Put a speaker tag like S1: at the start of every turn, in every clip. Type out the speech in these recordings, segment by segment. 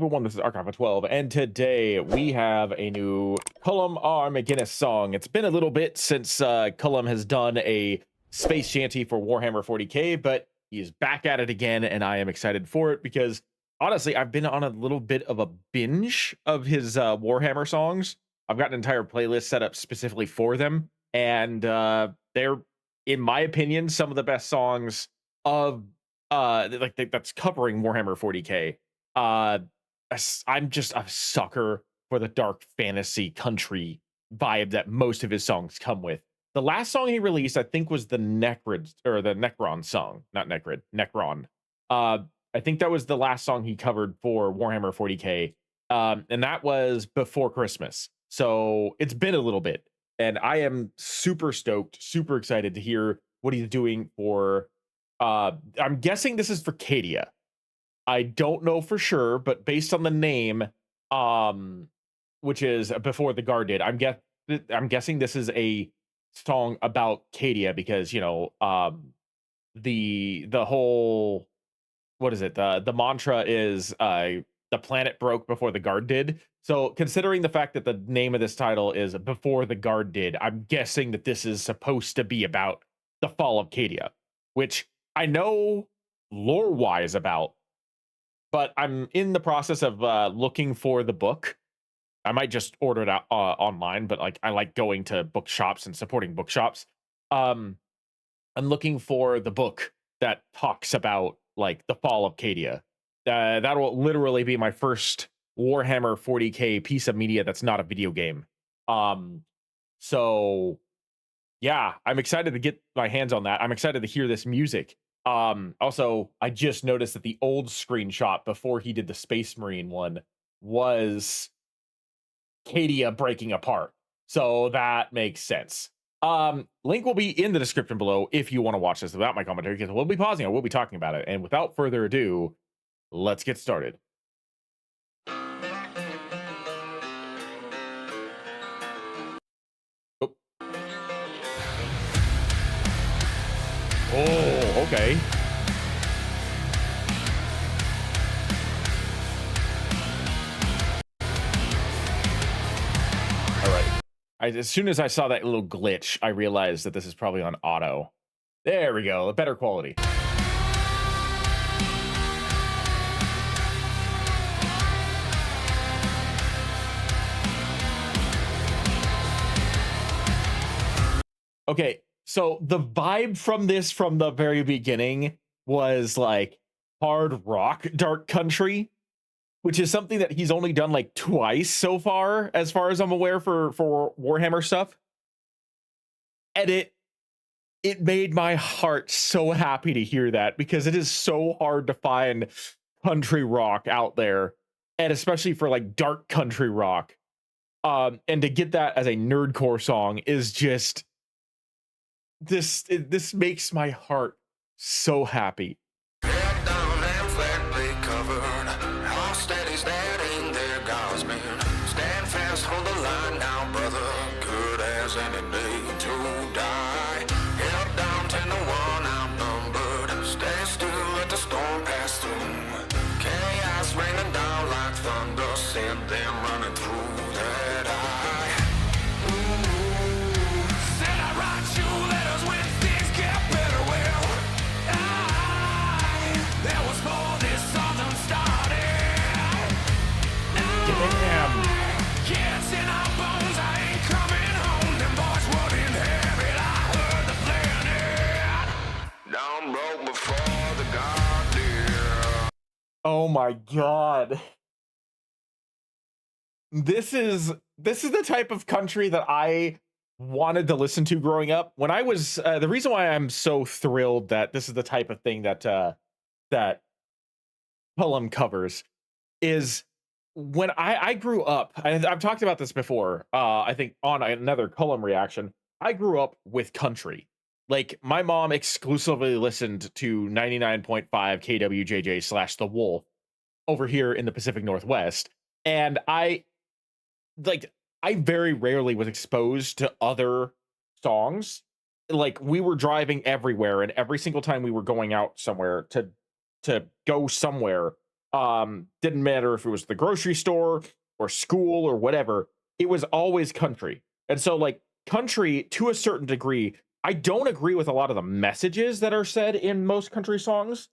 S1: everyone, this is Archive of 12, and today we have a new Colm McGuinness song. It's been a little bit since Colm has done a space shanty for Warhammer 40K, but he's back at it again, and I am excited for it because, honestly, I've been on a little bit of a binge of his Warhammer songs. I've got an entire playlist set up specifically for them, and they're, in my opinion, some of the best songs of that's covering Warhammer 40K. I'm just a sucker for the dark fantasy country vibe that most of his songs come with. The last song he released, I think, was the Necron song, not Necrid, Necron. I think that was the last song he covered for Warhammer 40K, and that was before Christmas. So it's been a little bit, and I am super stoked, super excited to hear what he's doing for. I'm guessing this is for Cadia. I don't know for sure, but based on the name, which is Before the Guard did, I'm guessing this is a song about Cadia because, you know, the whole, what is it? The mantra is the planet broke before the Guard did. So considering the fact that the name of this title is Before the Guard did, I'm guessing that this is supposed to be about the fall of Cadia, which I know lore-wise about, but I'm in the process of looking for the book. I might just order it out online, but like I like going to bookshops and supporting bookshops. I'm looking for the book that talks about like the fall of Cadia. That will literally be my first Warhammer 40K piece of media that's not a video game. So yeah, I'm excited to get my hands on that. I'm excited to hear this music. Also, I just noticed that the old screenshot before he did the Space Marine one was Cadia breaking apart. So that makes sense. Link will be in the description below if you want to watch this without my commentary, because we'll be pausing, I will be talking about it. And without further ado, let's get started. Oh, okay. All right. As soon as I saw that little glitch, I realized that this is probably on auto. There we go, a better quality. Okay. So the vibe from this from the very beginning was like hard rock, dark country, which is something that he's only done like twice so far, as I'm aware, for Warhammer stuff. And it made my heart so happy to hear that, because it is so hard to find country rock out there, and especially for like dark country rock. And to get that as a nerdcore song is just this makes my heart so happy.
S2: Head down and flatly covered. How steady standing there, God's men. Stand fast, hold the line now, brother. Good as any day to die. Head down 10 to 1, outnumbered. Stay still, let the storm pass through. Chaos raining down like thunder. Send them running through that eye. Said I write you letters when things get better. Well, that was for this something started.
S1: Damn.
S2: Can't in our bones, I ain't coming home. Them boys wouldn't have it. I heard the planet down broke before the God did.
S1: Oh my god. This is the type of country that I wanted to listen to growing up. When I was the reason why I'm so thrilled that this is the type of thing that that Colm covers is when I grew up. I've talked about this before. I think on another Colm reaction. I grew up with country. Like my mom exclusively listened to 99.5 KWJJ / The Wolf over here in the Pacific Northwest, and I very rarely was exposed to other songs. Like we were driving everywhere, and every single time we were going out somewhere to go somewhere, Didn't matter if it was the grocery store or school or whatever, it was always country. And so, like, country, to a certain degree, I don't agree with a lot of the messages that are said in most country songs,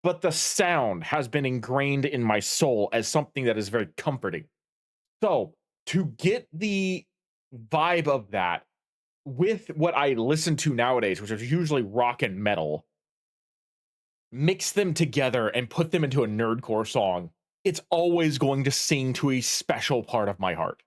S1: but the sound has been ingrained in my soul as something that is very comforting. So, to get the vibe of that with what I listen to nowadays, which is usually rock and metal, mix them together and put them into a nerdcore song, it's always going to sing to a special part of my heart.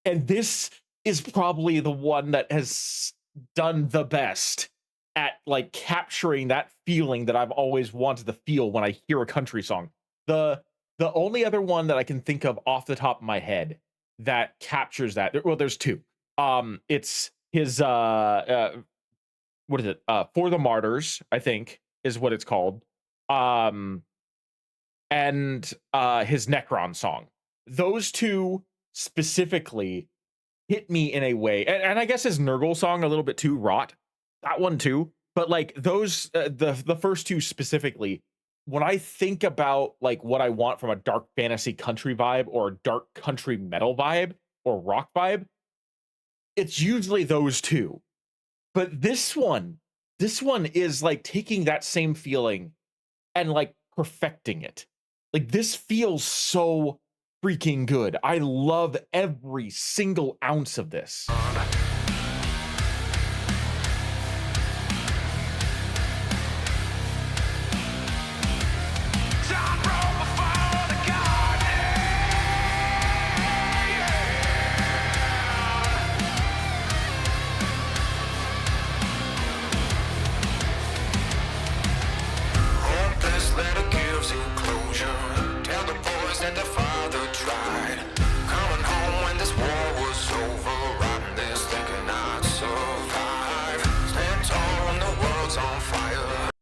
S1: And this is probably the one that has done the best at, like, capturing that feeling that I've always wanted to feel when I hear a country song. The only other one that I can think of off the top of my head that captures that, well, there's two. It's his what is it? For the Martyrs, I think, is what it's called. And his Necron song. Those two specifically hit me in a way, and I guess his Nurgle song a little bit too, Rot. That one too. But like those, the first two specifically, when I think about like what I want from a dark fantasy country vibe or a dark country metal vibe or rock vibe, it's usually those two. But this one is like taking that same feeling and like perfecting it. Like, this feels so freaking good. I love every single ounce of this.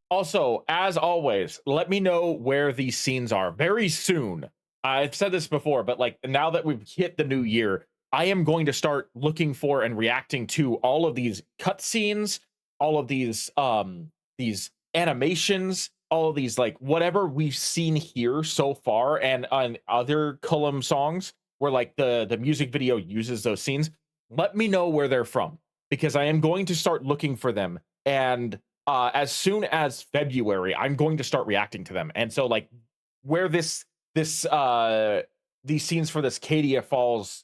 S1: Also, as always, let me know where these scenes are very soon. I've said this before, but like now that we've hit the new year, I am going to start looking for and reacting to all of these cutscenes, all of these animations, all of these like whatever we've seen here so far, and on other Colm songs where like the music video uses those scenes. Let me know where they're from, because I am going to start looking for them, and as soon as February, I'm going to start reacting to them. And so like where these scenes for this Cadia Falls,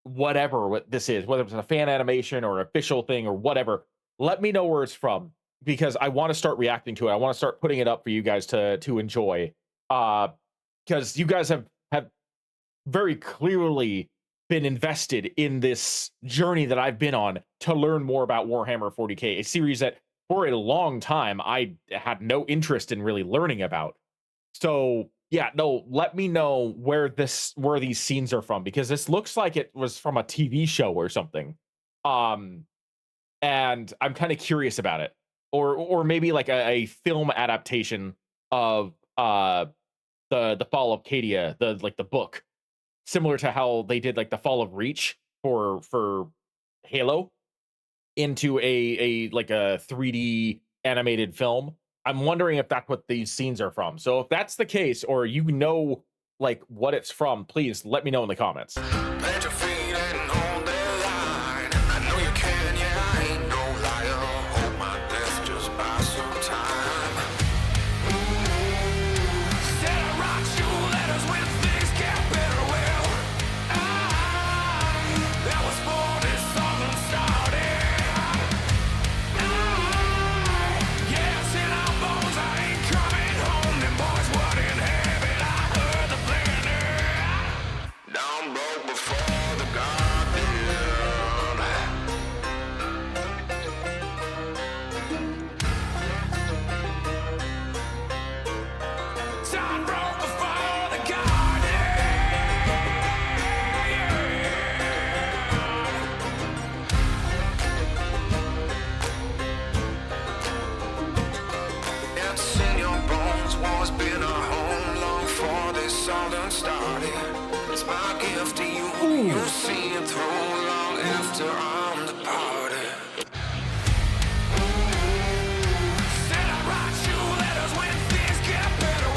S1: whatever what this is, whether it's a fan animation or official thing or whatever, let me know where it's from, because I want to start reacting to it. I want to start putting it up for you guys to enjoy. Because you guys have very clearly been invested in this journey that I've been on to learn more about Warhammer 40K, a series that for a long time I had no interest in really learning about. So yeah, no, let me know where these scenes are from, because this looks like it was from a TV show or something. And I'm kind of curious about it. Or maybe like a film adaptation of the Fall of Cadia, the book. Similar to how they did like the Fall of Reach for Halo into a 3D animated film. I'm wondering if that's what these scenes are from. So if that's the case, or you know like what it's from, please let me know in the comments.
S2: Plant your feet and hold the line. I know you can, yeah, I ain't no liar. Hold my breath, just buy some time. Said I write you letters when things get better. Well, that was for this song started. Yeah, it's in our bones, I ain't coming home. Them boys what in heaven, I heard the planner. Down broke before the Guardian. Down broke before the Guardian. It's in your bones, war's been a home long for this all done started. It's my gift to you, you'll see it through long after I'm departed. Said I write you letters when things get better.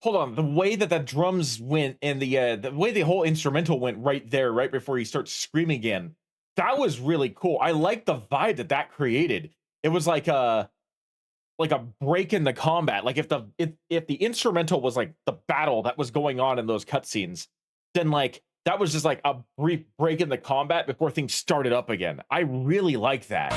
S1: hold on, the way that the drums went and the way the whole instrumental went right there, right before he starts screaming again, that was really cool. I like the vibe that that created. It was like a break in the combat. Like if the instrumental was like the battle that was going on in those cutscenes, then like that was just like a brief break in the combat before things started up again. I really like that.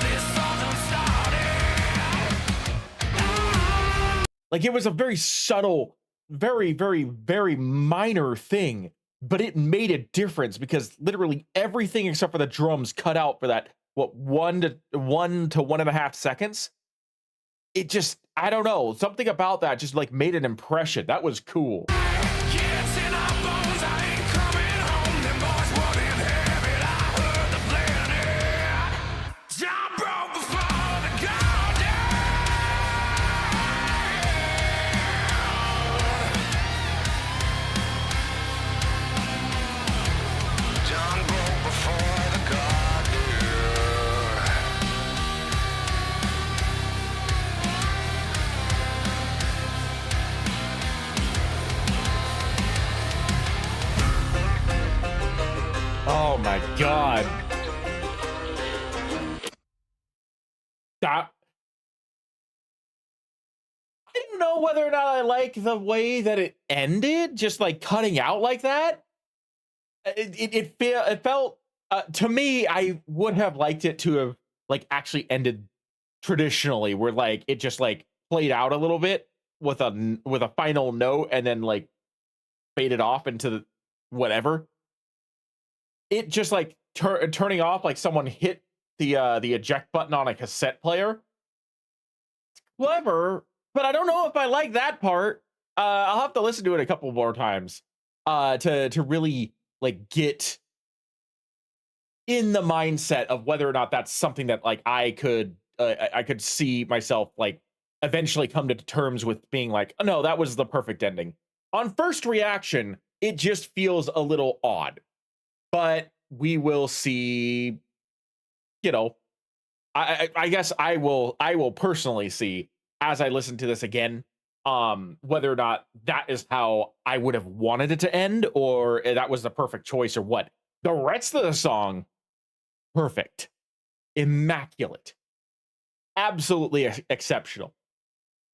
S1: Like it was a very subtle, very, very, very minor thing, but it made a difference because literally everything except for the drums cut out for that, what, 1 to 1.5 seconds. It just, I don't know, something about that just like made an impression. That was cool. Oh my god. That, I don't know whether or not I like the way that it ended, just like cutting out like that. It felt to me, I would have liked it to have like actually ended traditionally, where like it just like played out a little bit with a final note and then like faded off into the whatever. It just like turning off like someone hit the eject button on a cassette player. It's clever, but I don't know if I like that part. I'll have to listen to it a couple more times to really like get in the mindset of whether or not that's something that like I could see myself like eventually come to terms with being like, oh, no, that was the perfect ending. On first reaction, it just feels a little odd. But we will see, you know, I guess I will personally see as I listen to this again, whether or not that is how I would have wanted it to end or that was the perfect choice or what. The rest of the song, perfect, immaculate, absolutely exceptional.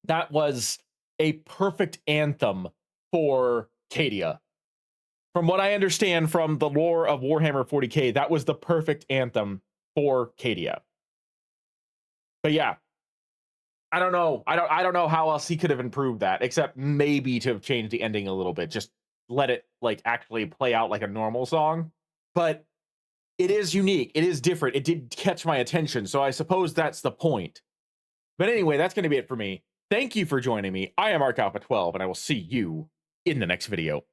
S1: That was a perfect anthem for Cadia. From what I understand from the lore of Warhammer 40K, that was the perfect anthem for Cadia. But yeah, I don't know. I don't know how else he could have improved that, except maybe to have changed the ending a little bit. Just let it like actually play out like a normal song. But it is unique. It is different. It did catch my attention, so I suppose that's the point. But anyway, that's going to be it for me. Thank you for joining me. I am Arc Alpha 12, and I will see you in the next video.